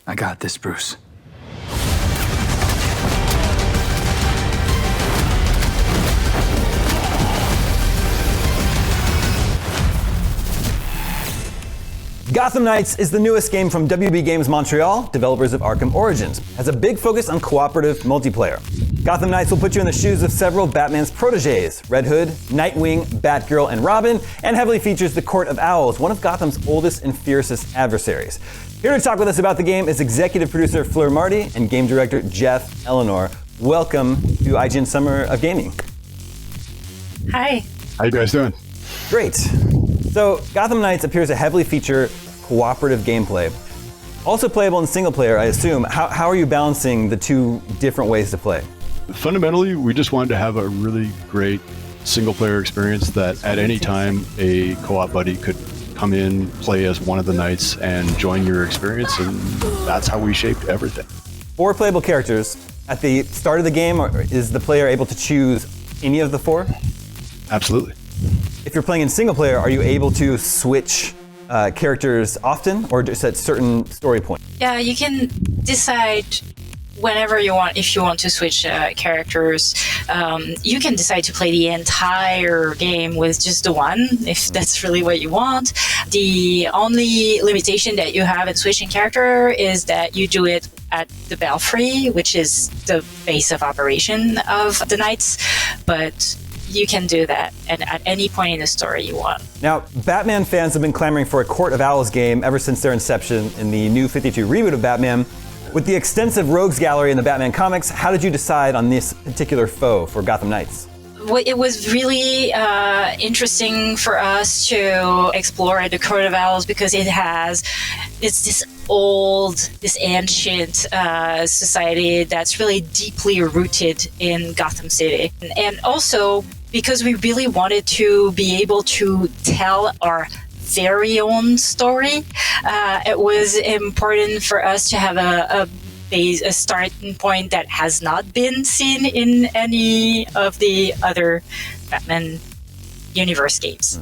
I got this, Bruce. Gotham Knights is the newest game from WB Games Montreal, developers of Arkham Origins. It has a big focus on cooperative multiplayer. Gotham Knights will put you in the shoes of several Batman's proteges, Red Hood, Nightwing, Batgirl, and Robin, and heavily features the Court of Owls, one of Gotham's oldest and fiercest adversaries. Here to talk with us about the game is executive producer Fleur Marty and game director Jeff Eleanor. Welcome to IGN Summer of Gaming. Hi. How you guys doing? Great. So, Gotham Knights appears to heavily feature cooperative gameplay. Also playable in single player, I assume. How are you balancing the two different ways to play? Fundamentally, we just wanted to have a really great single player experience that at any time a co-op buddy could come in, play as one of the knights, and join your experience, and that's how we shaped everything. 4 playable characters. At the start of the game, is the player able to choose any of the 4? Absolutely. If you're playing in single player, are you able to switch characters often, or just at certain story points? Yeah, you can decide whenever you want, if you want to switch characters. You can decide to play the entire game with just the one, if that's really what you want. The only limitation that you have in switching character is that you do it at the Belfry, which is the base of operation of the Knights, but you can do that at any point in the story you want. Now, Batman fans have been clamoring for a Court of Owls game ever since their inception in the New 52 reboot of Batman. With the extensive rogues gallery in the Batman comics, how did you decide on this particular foe for Gotham Knights? It was really interesting for us to explore the Court of Owls because it's this ancient society that's really deeply rooted in Gotham City. And also because we really wanted to be able to tell our very own story, it was important for us to have a starting point that has not been seen in any of the other Batman universe games.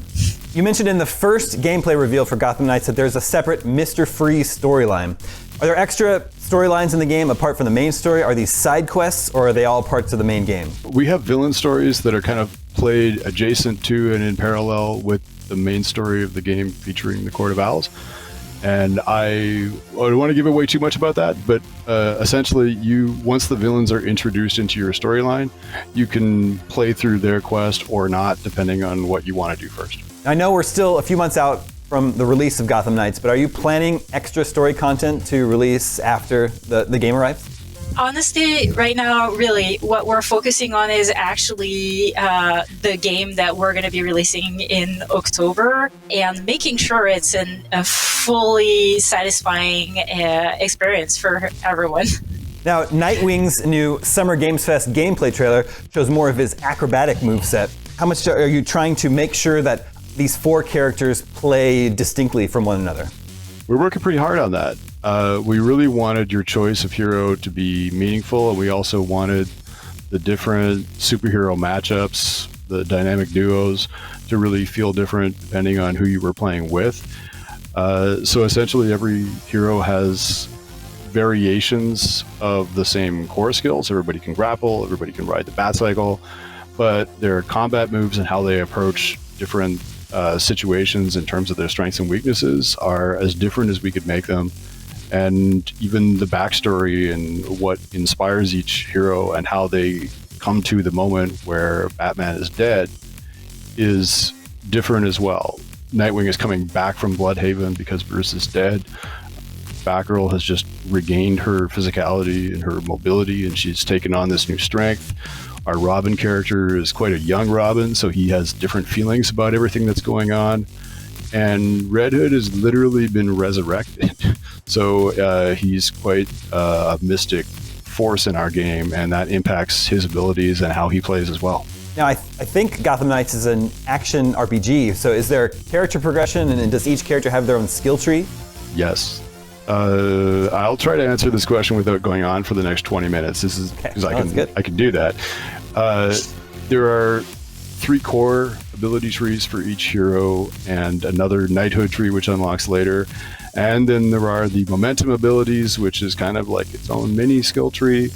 You mentioned in the first gameplay reveal for Gotham Knights that there's a separate Mr. Freeze storyline. Are there extra storylines in the game apart from the main story? Are these side quests, or are they all parts of the main game? We have villain stories that are kind of played adjacent to and in parallel with the main story of the game featuring the Court of Owls. And I don't want to give away too much about that, but essentially, once the villains are introduced into your storyline, you can play through their quest or not, depending on what you want to do first. I know we're still a few months out from the release of Gotham Knights, but are you planning extra story content to release after the game arrives? Honestly, right now, really, what we're focusing on is actually the game that we're going to be releasing in October and making sure it's a fully satisfying experience for everyone. Now, Nightwing's new Summer Games Fest gameplay trailer shows more of his acrobatic moveset. How much are you trying to make sure that these 4 characters play distinctly from one another? We're working pretty hard on that. We really wanted your choice of hero to be meaningful, and we also wanted the different superhero matchups, the dynamic duos, to really feel different depending on who you were playing with. So essentially every hero has variations of the same core skills. Everybody can grapple, everybody can ride the bat cycle, but their combat moves and how they approach different situations in terms of their strengths and weaknesses are as different as we could make them. And even the backstory and what inspires each hero and how they come to the moment where Batman is dead is different as well. Nightwing is coming back from Bloodhaven because Bruce is dead. Batgirl has just regained her physicality and her mobility, and she's taken on this new strength. Our Robin character is quite a young Robin, so he has different feelings about everything that's going on. And Red Hood has literally been resurrected. So he's quite a mystic force in our game, and that impacts his abilities and how he plays as well. Now, I think Gotham Knights is an action RPG, so is there character progression, and does each character have their own skill tree? Yes. I'll try to answer this question without going on for the next 20 minutes. This is because I can do that. There are 3 core ability trees for each hero and another knighthood tree which unlocks later. And then there are the momentum abilities, which is kind of like its own mini skill tree,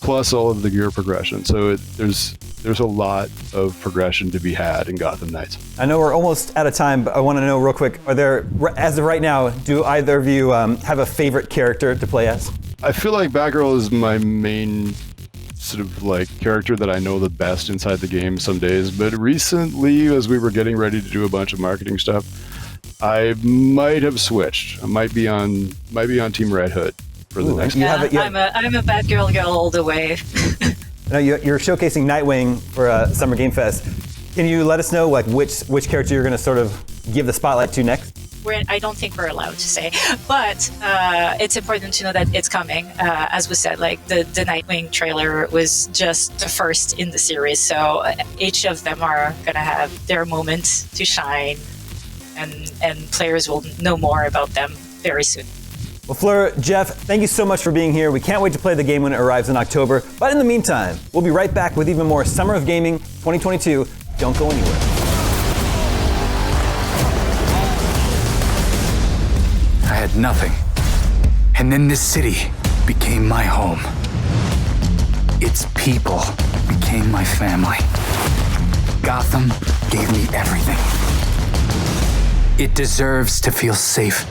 plus all of the gear progression. So there's a lot of progression to be had in Gotham Knights. I know we're almost out of time, but I want to know real quick, as of right now, do either of you have a favorite character to play as? I feel like Batgirl is my main sort of like character that I know the best inside the game some days, but recently, as we were getting ready to do a bunch of marketing stuff, I might have switched. I might be on Team Red Hood for the next. I'm a Batgirl girl all the way. Now you're showcasing Nightwing for Summer Game Fest. Can you let us know like which character you're going to sort of give the spotlight to next? I don't think we're allowed to say, but it's important to know that it's coming. As we said, like the Nightwing trailer was just the first in the series, so each of them are gonna have their moment to shine, and players will know more about them very soon. Well, Fleur, Jeff, thank you so much for being here. We can't wait to play the game when it arrives in October. But in the meantime, we'll be right back with even more Summer of Gaming 2022. Don't go anywhere. I had nothing. And then this city became my home. Its people became my family. Gotham gave me everything. It deserves to feel safe.